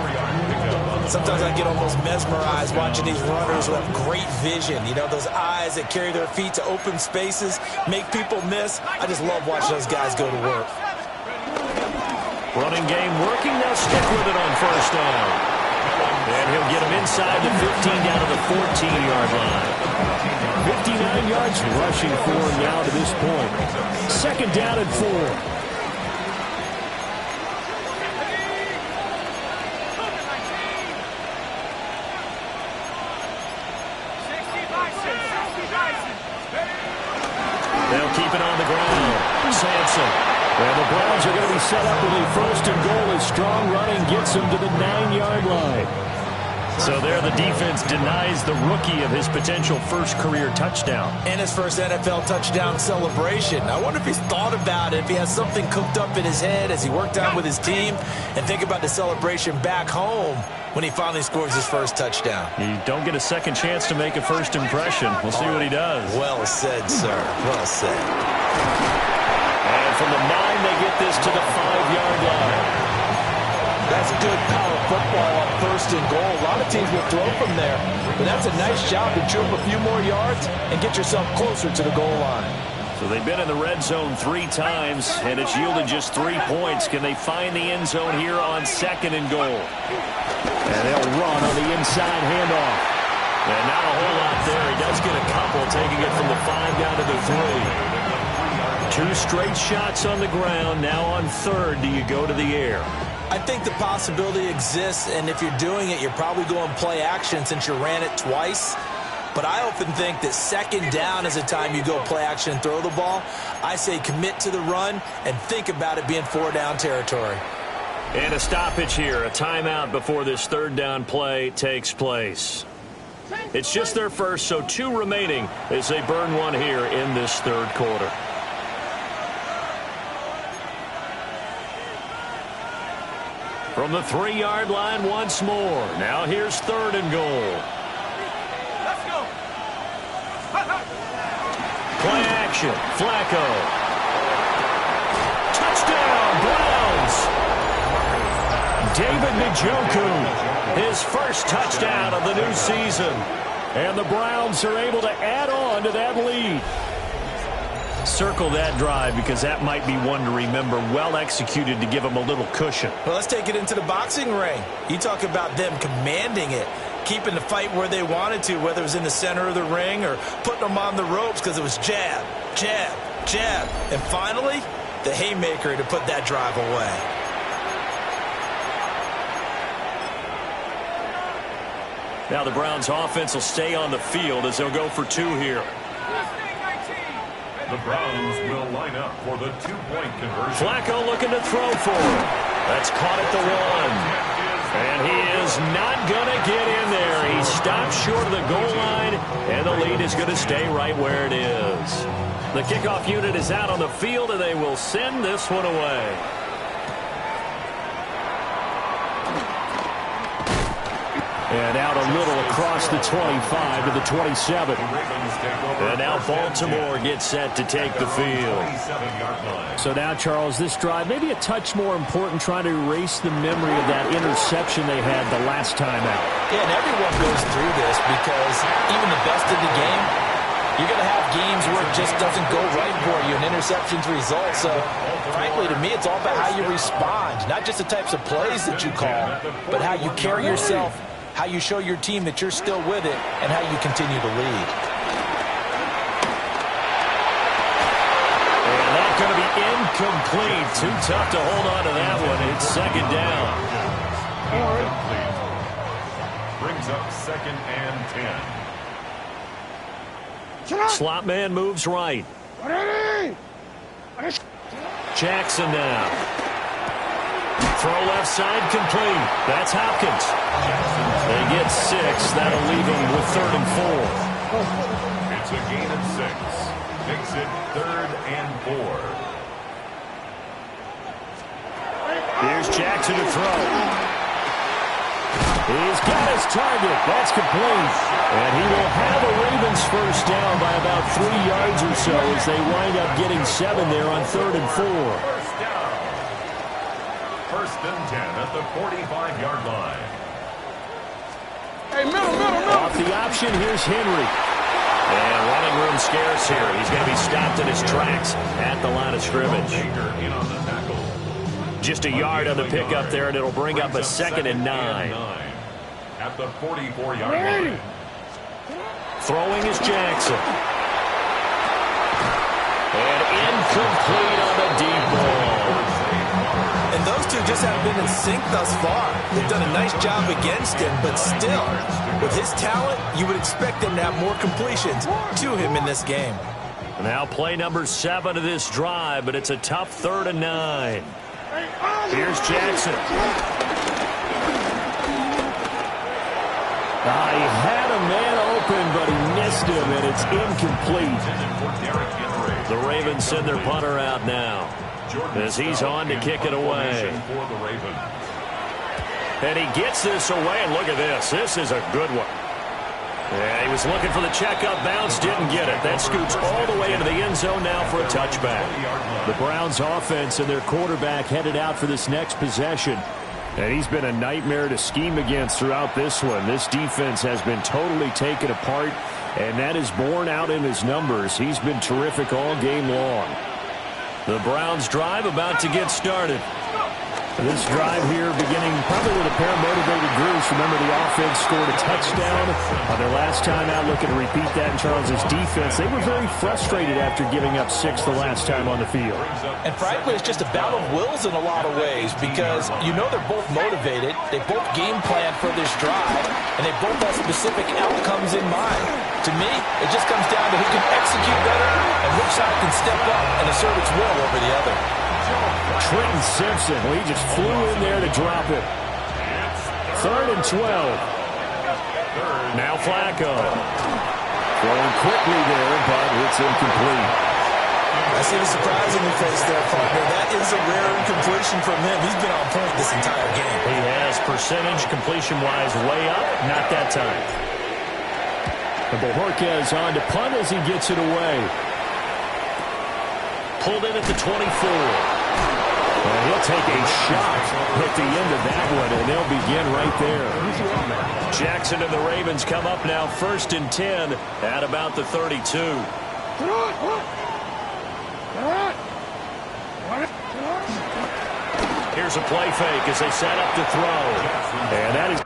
Sometimes I get almost mesmerized watching these runners who have great vision. You know, those eyes that carry their feet to open spaces, make people miss. I just love watching those guys go to work. Running game working. Now stick with it on 1st down. And he'll get him inside the 15 down to the 14-yard line. 59 yards rushing for him now to this point. 2nd down and 4. They'll keep it on the ground. Sampson. And the Browns are going to be set up with a 1st and goal as strong running gets them to the 9-yard line. So there the defense denies the rookie of his potential 1st career touchdown. And his 1st NFL touchdown celebration. I wonder if he's thought about it, if he has something cooked up in his head as he worked out with his team, and think about the celebration back home when he finally scores his 1st touchdown. You don't get a second chance to make a 1st impression. We'll see what he does. Well said, sir. Well said. And from the 9, they get this to the 5-yard line. That's good power football on 1st and goal. A lot of teams will throw from there, but that's a nice job to trip a few more yards and get yourself closer to the goal line. So they've been in the red zone 3 times, and it's yielded just 3 points. Can they find the end zone here on 2nd and goal? And they'll run on the inside handoff. And not a whole lot there. He does get a couple, taking it from the 5 down to the 3. 2 straight shots on the ground. Now on 3rd, do you go to the air? I think the possibility exists, and if you're doing it, you're probably going play action since you ran it twice. But I often think that 2nd down is the time you go play action and throw the ball. I say commit to the run and think about it being 4-down territory. And a stoppage here, a timeout before this 3rd down play takes place. It's just their 1st, so 2 remaining as they burn 1 here in this 3rd quarter. From the 3-yard line once more. Now here's 3rd and goal. Let's go. Play action. Flacco. Touchdown, Browns. David Njoku, his 1st touchdown of the new season. And the Browns are able to add on to that lead. Circle that drive because that might be one to remember. Well executed to give them a little cushion. Well, let's take it into the boxing ring. You talk about them commanding it, keeping the fight where they wanted to, whether it was in the center of the ring or putting them on the ropes because it was jab, jab, jab. And finally, the haymaker to put that drive away. Now the Browns offense will stay on the field as they'll go for 2 here. The Browns will line up for the 2-point conversion. Flacco looking to throw for him. That's caught at the 1. And he is not going to get in there. He stopped short of the goal line, and the lead is going to stay right where it is. The kickoff unit is out on the field, and they will send this one away. And out a little across the 25 to the 27. And now Baltimore gets set to take the field. So now, Charles, this drive maybe a touch more important, trying to erase the memory of that interception they had the last time out. Yeah, and everyone goes through this because even the best of the game, you're going to have games where it just doesn't go right for you, and interceptions result. So, frankly, to me, it's all about how you respond, not just the types of plays that you call, but how you carry yourself, how you show your team that you're still with it, and how you continue to lead. And that's going to be incomplete. Too tough to hold on to that one. It's second down. Incomplete. Brings up 2nd and 10. Slot man moves right. Jackson now. Throw left side complete. That's Hopkins. They get 6. That'll leave them with 3rd and 4. It's a gain of 6. Makes it 3rd and 4. Here's Jackson to throw. He's got his target. That's complete. And he will have a Ravens first down by about 3 yards or so as they wind up getting 7 there on 3rd and 4. First down. 1st and 10 at the 45-yard line. Hey, middle. Off the option, here's Henry. And running room scarce here. He's going to be stopped in his tracks at the line of scrimmage. Baker in on the tackle. Just a yard on the pickup there, and it'll bring up a 2nd and 9. At the 44-yard line. Throwing is Jackson. And incomplete on the deep ball. And those two just haven't been in sync thus far. They've done a nice job against him, but still, with his talent, you would expect them to have more completions to him in this game. Now play number 7 of this drive, but it's a tough 3rd and 9. Here's Jackson. He had a man open, but he missed him, and it's incomplete. The Ravens send their punter out now as he's on to kick it away. And he gets this away, and look at this. This is a good one. Yeah, he was looking for the checkup bounce, didn't get it. That scoots all the way into the end zone now for a touchback. The Browns offense and their quarterback headed out for this next possession. And he's been a nightmare to scheme against throughout this one. This defense has been totally taken apart, and that is borne out in his numbers. He's been terrific all game long. The Browns drive about to get started. This drive here beginning probably with a pair of motivated groups. Remember, the offense scored a touchdown on their last time out. Looking to repeat that in Charles's defense. They were very frustrated after giving up 6 the last time on the field. And frankly, it's just a battle of wills in a lot of ways because you know they're both motivated. They both game plan for this drive, and they both have specific outcomes in mind. To me, it just comes down to who can execute better and which side can step up and assert its will over the other. Trenton Simpson, well, he just flew in there to drop it. 3rd and 12. Now Flacco. Throwing quickly there, but it's incomplete. I see the surprisingly face there, partner. That is a rare incompletion from him. He's been on point this entire game. He has percentage completion-wise way up. Not that time. Bojorquez on to punt as he gets it away. Pulled in at the 24. And he'll take a shot at the end of that one, and they'll begin right there. Jackson and the Ravens come up now 1st and 10 at about the 32. Here's a play fake as they set up to throw. And that is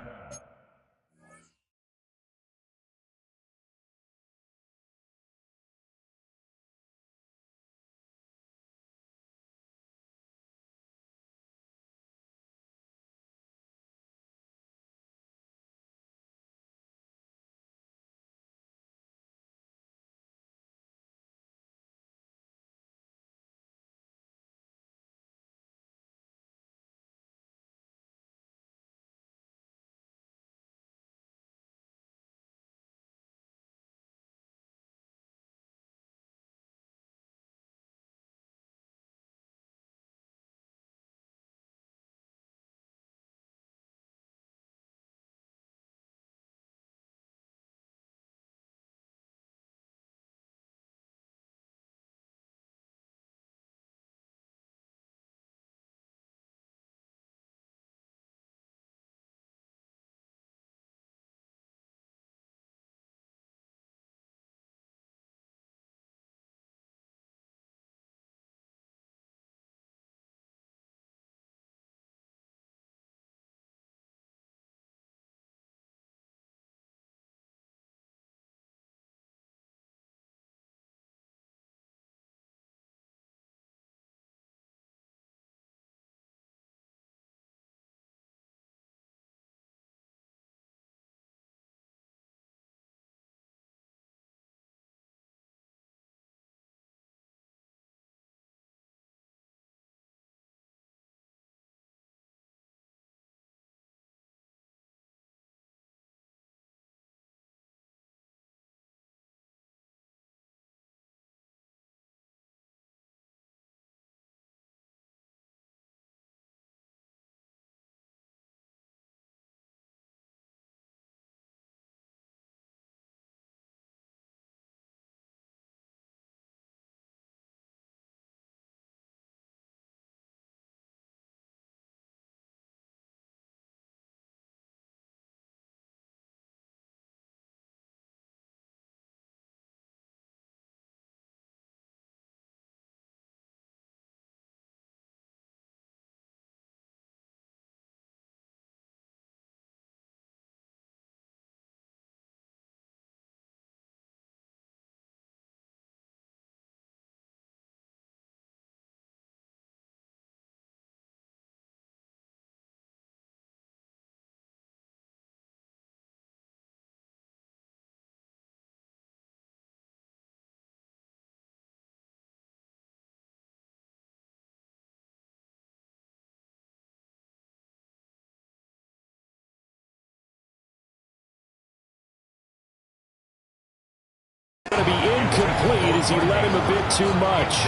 Going to be incomplete as he led him a bit too much.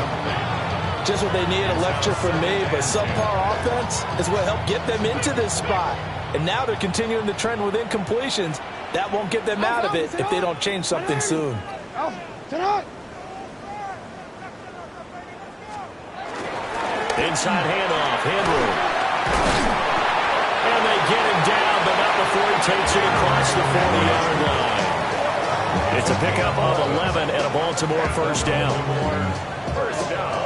Just what they need, a lecture from me, but subpar offense is what helped get them into this spot. And now they're continuing the trend with incompletions. That won't get them out of it if they don't change something soon. Inside handoff, Henry. And they get him down, but not before he takes it across the 40-yard line. It's a pickup of 11 and a Baltimore first down. First down.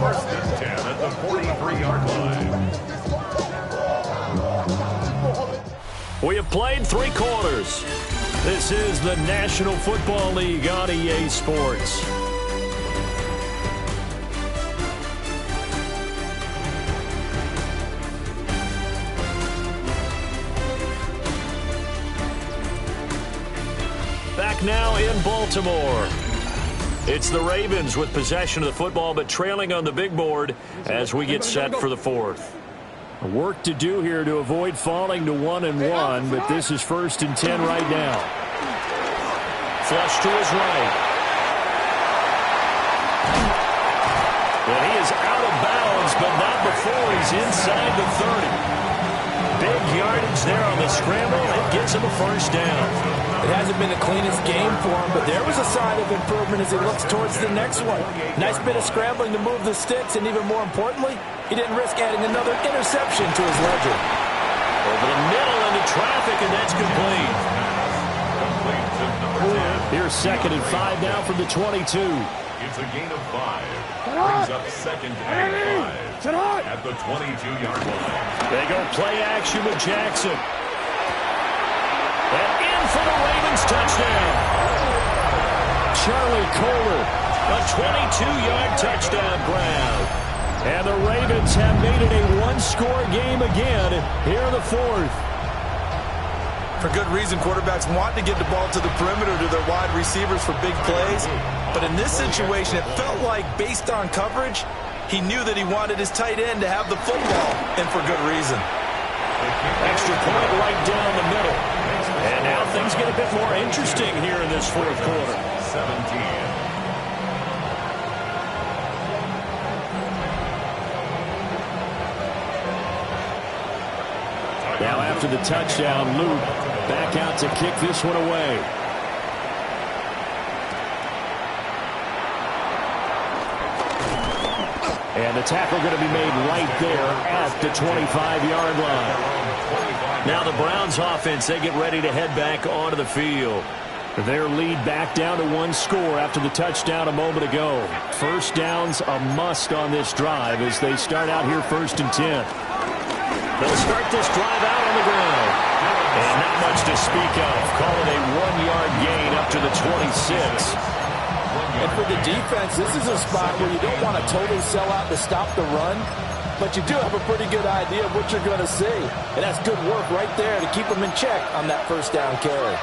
First and 10 at the 43-yard line. We have played 3 quarters. This is the National Football League on EA Sports. Back now in Baltimore. It's the Ravens with possession of the football, but trailing on the big board as we get set for the 4th. Work to do here to avoid falling to 1-1, but this is 1st and 10 right now. Flush to his right. And he is out of bounds, but not before he's inside the 30. Big yardage there on the scramble. It gets him a first down. It hasn't been the cleanest game for him, but there was a sign of improvement as he looks towards the next one. Nice bit of scrambling to move the sticks, and even more importantly, he didn't risk adding another interception to his ledger. Over the middle into traffic, and that's complete. Here's 2nd and 5 now from the 22. It's a gain of 5. Brings up 2nd and 5 at the 22-yard line. They go play action with Jackson. And in for the Ravens touchdown. Charlie Kolar, a 22-yard touchdown grab. And the Ravens have made it a one-score game again here in the 4th. For good reason, quarterbacks want to get the ball to the perimeter to their wide receivers for big plays. But in this situation, it felt like, based on coverage, he knew that he wanted his tight end to have the football, and for good reason. Extra point right down the middle. And now things get a bit more interesting here in this 4th quarter. 17. Now after the touchdown, Luke back out to kick this one away. And the tackle going to be made right there at the 25-yard line. Now the Browns offense, they get ready to head back onto the field. Their lead back down to 1 score after the touchdown a moment ago. First down's a must on this drive as they start out here 1st and 10. They'll start this drive out on the ground. And not much to speak of. Call it a 1-yard gain up to the 26. And for the defense, this is a spot where you don't want to totally sell out to stop the run, but you do have a pretty good idea of what you're going to see. And that's good work right there to keep them in check on that first down carry.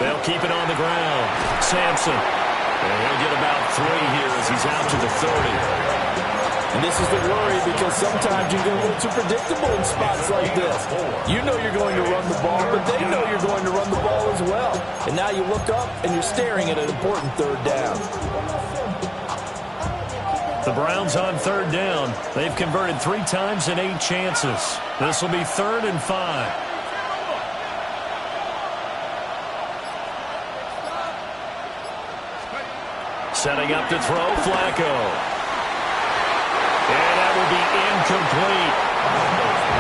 They'll keep it on the ground. Sampson. And he'll get about 3 here as he's out to the 30. And this is the worry because sometimes you get a little too predictable in spots like this. You know you're going to run the ball, but they know you're going to run the ball as well. And now you look up and you're staring at an important 3rd down. The Browns on 3rd down. They've converted 3 times in 8 chances. This will be 3rd and 5. Setting up to throw, Flacco. And that will be incomplete.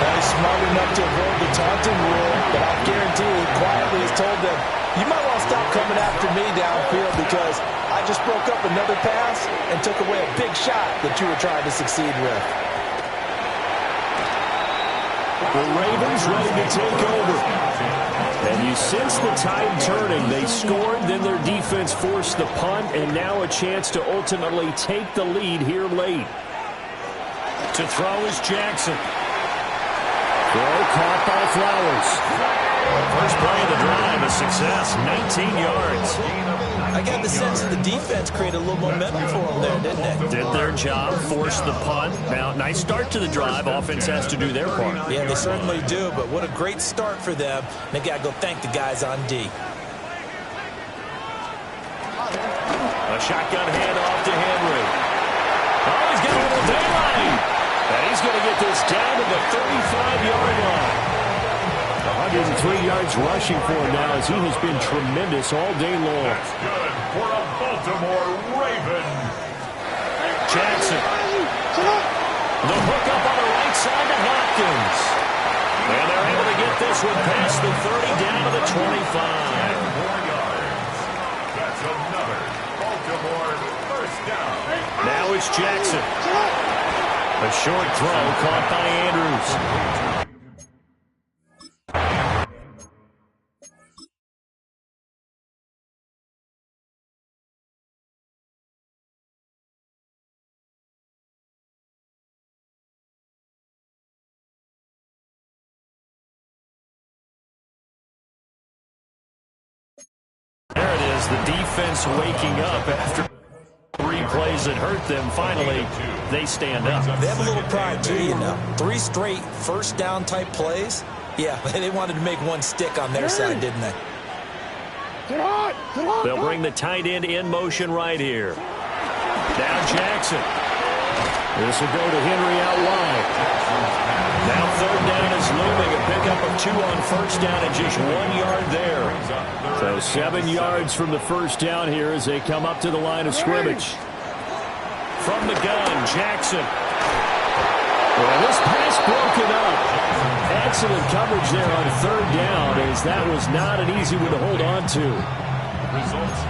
He's smart enough to avoid the taunting rule, but I guarantee he quietly has told them, you might want to stop coming after me downfield because I just broke up another pass and took away a big shot that you were trying to succeed with. The Ravens ready to take over. And you sense the tide turning. They scored, then their defense forced the punt, and now a chance to ultimately take the lead here late. To throw is Jackson. Throw caught by Flowers. First play of the drive, a success, 19 yards. I got the sense that the defense created a little momentum for them there, didn't they? Did their job, forced the punt. Now, nice start to the drive. Offense has to do their part. Yeah, they certainly do, but what a great start for them. They got to go thank the guys on D. A shotgun handoff to Henry. Oh, he's got a little daylight. And he's going to get this down to the 35-yard line. 103 yards rushing for him now as he has been tremendous all day long. That's good for a Baltimore Raven. Jackson. The hook up on the right side to Hopkins. And they're able to get this one past the 30 down to the 25. 4 yards. That's another Baltimore first down. Now it's Jackson. A short throw caught by Andrews. There it is, the defense waking up after 3 plays that hurt them. Finally, they stand up. They have a little pride, too, you know. 3 straight first down type plays. Yeah, they wanted to make one stick on their side, didn't they? They'll bring the tight end in motion right here. Now Jackson. This will go to Henry out wide. Now third down is looming. A pickup of 2 on first down and just 1 yard there. So 7 yards from the first down here as they come up to the line of scrimmage. From the gun, Jackson. Well, this pass broken up. Excellent coverage there on third down as that was not an easy one to hold on to.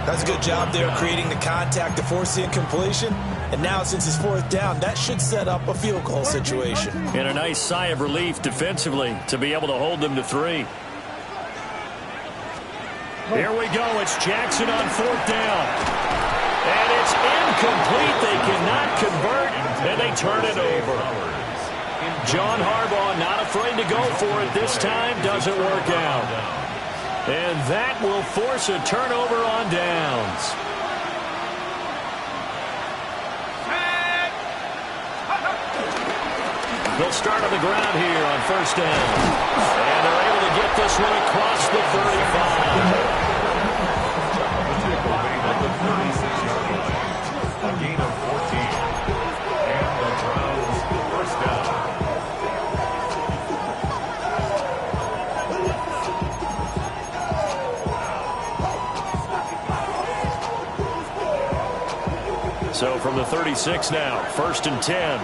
That's a good job there creating the contact to force the incompletion. And now since it's fourth down, that should set up a field goal situation. And a nice sigh of relief defensively to be able to hold them to 3. Here we go. It's Jackson on fourth down. And it's incomplete. They cannot convert, and they turn it over. John Harbaugh not afraid to go for it this time. Doesn't work out. And that will force a turnover on downs. They'll start on the ground here on first down. And they're able to get this one across the 35. A gain of 14. And the Browns first down. So from the 36 now, first and 10.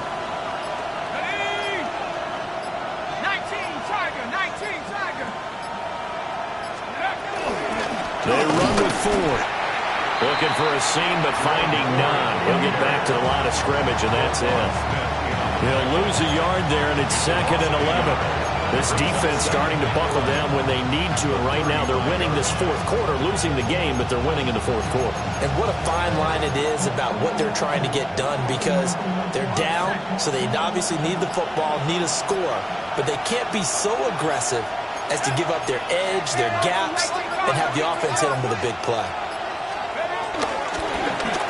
They run with Ford. Looking for a seam, but finding none. He'll get back to the line of scrimmage, and that's it. He'll lose a yard there, and it's 2nd and 11. This defense starting to buckle down when they need to, and right now they're winning this fourth quarter, losing the game, but they're winning in the fourth quarter. And what a fine line it is about what they're trying to get done, because they're down, so they obviously need the football, need a score, but they can't be so aggressive as to give up their edge, their gaps, and have the offense hit them with a big play.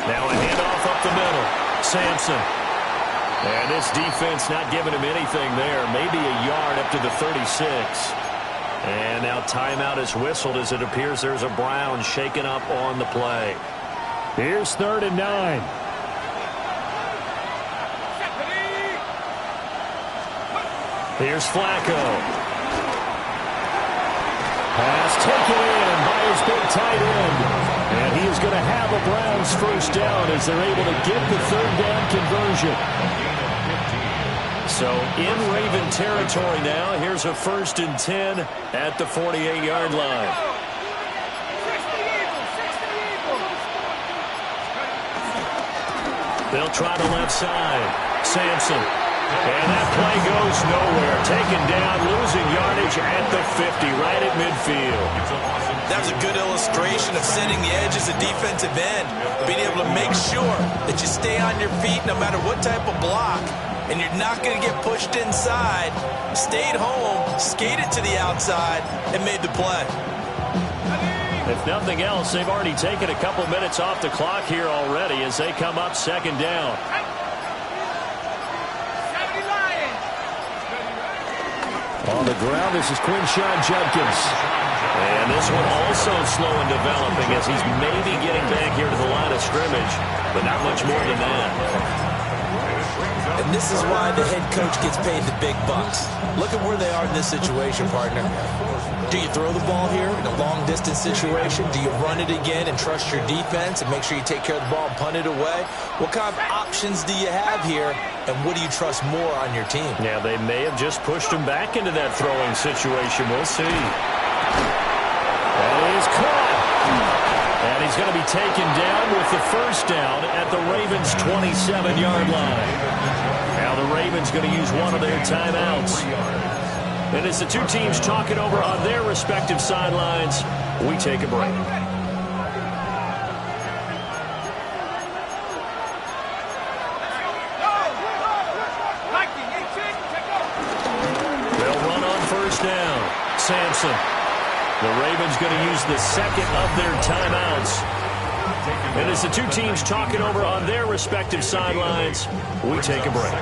Now a handoff up the middle. Sampson. And this defense not giving him anything there. Maybe a yard up to the 36. And now timeout is whistled as it appears there's a Brown shaken up on the play. Here's 3rd and 9. Here's Flacco. Pass taken in by his big tight end. And he is going to have a Browns first down as they're able to get the third down conversion. So in Raven territory now, here's a 1st and 10 at the 48-yard line. They'll try the left side. Sampson. And that play goes nowhere. Taken down, losing yardage at the 50, right at midfield. That was a good illustration of setting the edge as a defensive end, being able to make sure that you stay on your feet no matter what type of block, and you're not going to get pushed inside. Stayed home, skated to the outside, and made the play. If nothing else, they've already taken a couple minutes off the clock here already as they come up second down. On the ground, this is Quinshon Judkins. And this one also slow in developing as he's maybe getting back here to the line of scrimmage, but not much more than that. And this is why the head coach gets paid the big bucks. Look at where they are in this situation, partner. Do you throw the ball here in a long-distance situation? Do you run it again and trust your defense and make sure you take care of the ball and punt it away? What kind of options do you have here, and what do you trust more on your team? Yeah, they may have just pushed him back into that throwing situation. We'll see. That is caught. And he's going to be taken down with the first down at the Ravens' 27-yard line. Now the Ravens going to use one of their timeouts. And as the two teams talk it over on their respective sidelines, we take a break. They'll run on first down. Sampson. The Ravens going to use the second of their timeouts. And as the two teams talk it over on their respective sidelines, we take a break.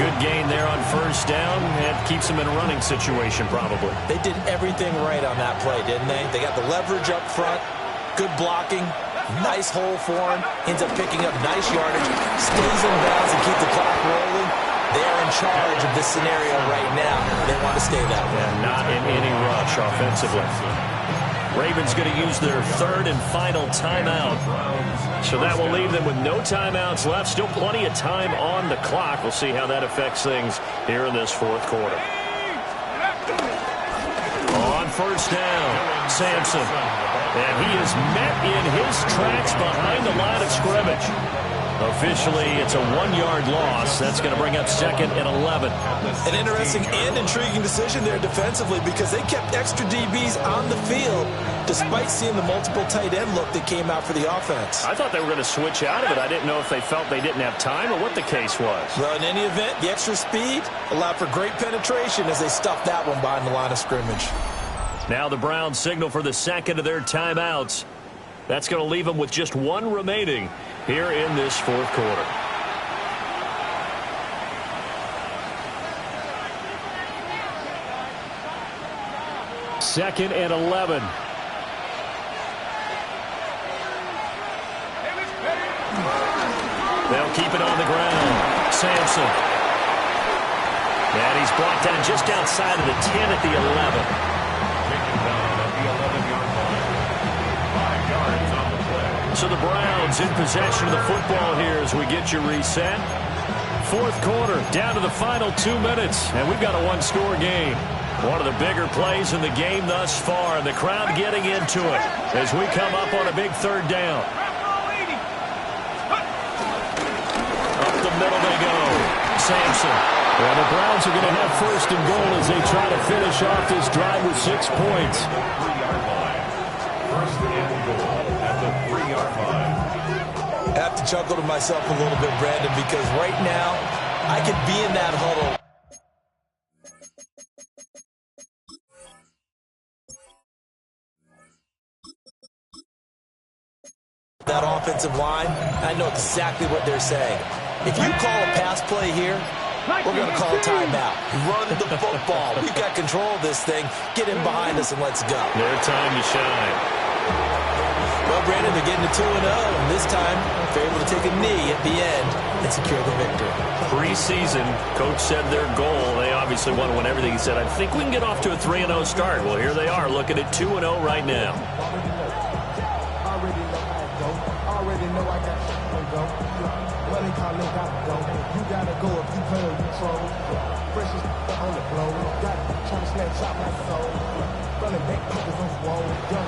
Good gain there on first down. That keeps them in a running situation probably. They did everything right on that play, didn't they? They got the leverage up front, good blocking, nice hole for him, ends up picking up nice yardage, stays in bounds and keep the clock rolling. They're in charge of this scenario right now. They want to stay that way. And not in any rush offensively. Ravens going to use their third and final timeout. So that will leave them with no timeouts left. Still plenty of time on the clock. We'll see how that affects things here in this fourth quarter. On first down, Sampson. And he is met in his tracks behind the line of scrimmage. Officially, it's a 1-yard loss. That's going to bring up second and 11. An interesting and intriguing decision there defensively because they kept extra DBs on the field despite seeing the multiple tight end look that came out for the offense. I thought they were going to switch out of it. I didn't know if they felt they didn't have time or what the case was. Well, in any event, the extra speed allowed for great penetration as they stuffed that one behind the line of scrimmage. Now the Browns signal for the second of their timeouts. That's going to leave them with just one remaining here in this fourth quarter. Second and 11. They'll keep it on the ground. Sampson. And he's brought down just outside of the 10 at the 11. So the Browns in possession of the football here as we get you reset. Fourth quarter, down to the final 2 minutes, and we've got a one-score game. One of the bigger plays in the game thus far, and the crowd getting into it as we come up on a big third down. Up the middle they go. Sampson. Well, the Browns are going to have first and goal as they try to finish off this drive with 6 points. I have to chuckle to myself a little bit, Brandon, because right now I could be in that huddle. That offensive line, I know exactly what they're saying. If you call a pass play here, we're going to call a timeout. Run the football. We've got control of this thing. Get in behind us and let's go. Their time to shine. Well, Brandon, they're getting to 2-0, and this time they're able to take a knee at the end and secure the victory. Preseason, Coach said their goal, they obviously want to win everything. He said, I think we can get off to a 3-0 start. Well, here they are looking at 2-0 right now.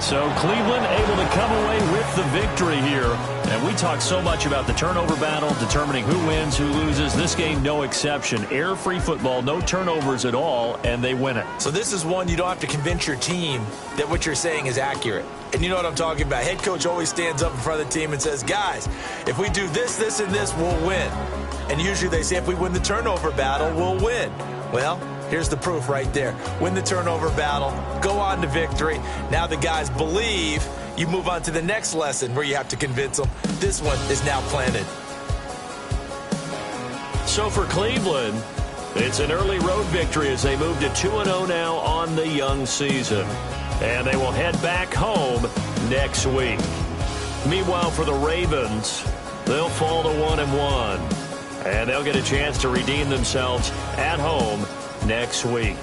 So Cleveland able to come away with the victory here. And we talk so much about the turnover battle, determining who wins, who loses. This game, no exception. Error-free football, no turnovers at all, and they win it. So this is one you don't have to convince your team that what you're saying is accurate. And you know what I'm talking about. Head coach always stands up in front of the team and says, guys, if we do this, this, and this, we'll win. And usually they say if we win the turnover battle, we'll win. Well, here's the proof right there. Win the turnover battle, go on to victory. Now the guys believe. You move on to the next lesson where you have to convince them. This one is now planted. So for Cleveland, it's an early road victory as they move to 2-0 now on the young season. And they will head back home next week. Meanwhile, for the Ravens, they'll fall to 1-1. And they'll get a chance to redeem themselves at home next week.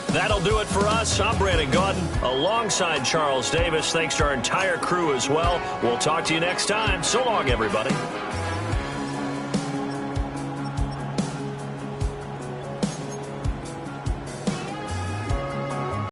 That'll do it for us. I'm Brandon Gaudin alongside Charles Davis. Thanks to our entire crew as well. We'll talk to you next time. So long, everybody.